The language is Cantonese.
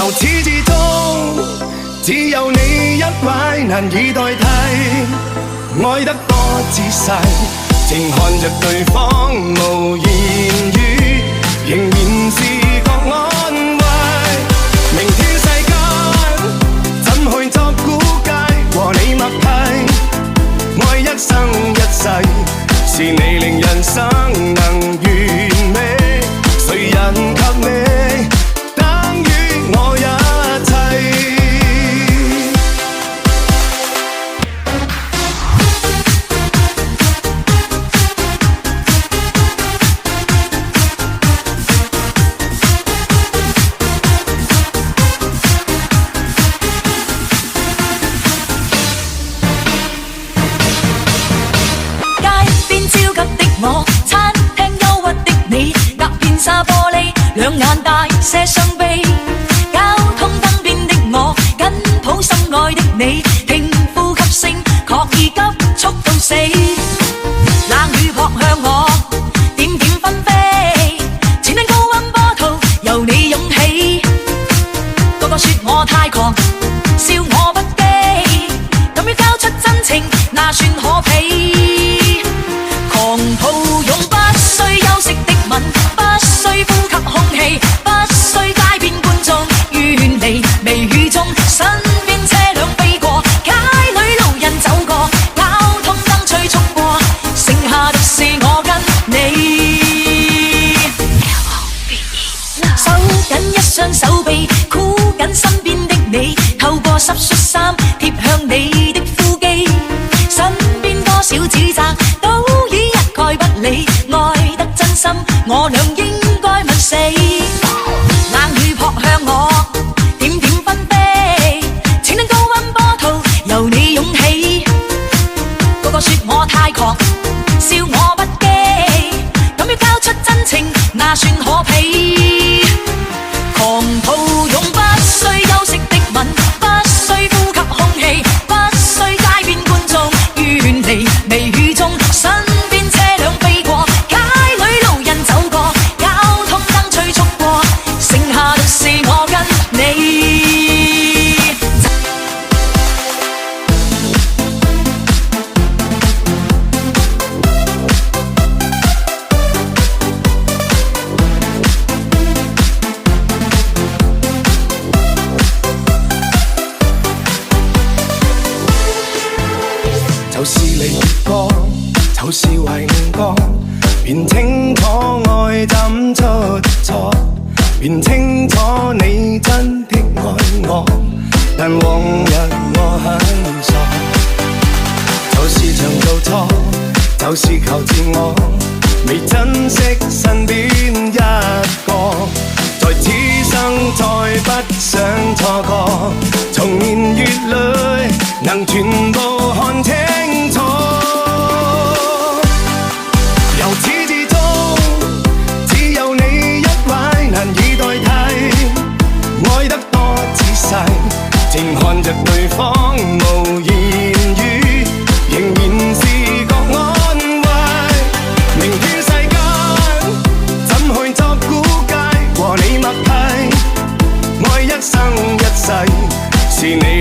由始至終，只有你一位難以代替，愛得多仔細，靜看着對方無言語，仍然是覺安慰。明天世間怎去作估計？和你默契，愛一生一世，是你令人生能完美。誰人及你，等於我一切。餐廳憂鬱的你，隔片紗玻璃，兩眼大些傷悲。交通燈邊的我，緊抱心愛的你，聽呼吸聲，確已急速到死。冷雨撲向我，點點紛飛，前輪高溫波濤由你湧起。個個說我太狂，笑我不羈，敢於交出真情，那算可鄙。狂抱擁不需休息的吻，不需呼吸空氣，不需街邊觀眾遠離微雨中，身邊車輛飛過，街裏路人走過，交通燈催促過，剩下的是我跟你。收緊一雙手臂，箍緊身邊的你，透過濕恤衫貼向你的腹肌，身邊多少指責都已一概不理，愛得真心，我倆應該問死。冷雨撲向我，點點紛飛，情令高溫波濤由你湧起。個個說我太狂，笑我不羈，敢於交出真情，那算可鄙。狂抱擁不需休息的吻，不需呼吸空氣，不需街邊觀眾遠離微雨中，身邊車輛飛過，街裏路人走過，交通燈催促過，剩下的是我跟你。就是離別歌，就是遺誤，便清楚愛怎出錯，便清楚你真的愛我，但往日我很傻。就是常做錯，就是求自我，未珍惜身邊一個，在此生再不想錯過，從年月裏能全部看清楚。由始至終，只有你一位難以代替，愛得多仔細，靜看着對方無言語，仍然是覺安慰。明天世間怎去作估計？和你默契，愛一生一世，是你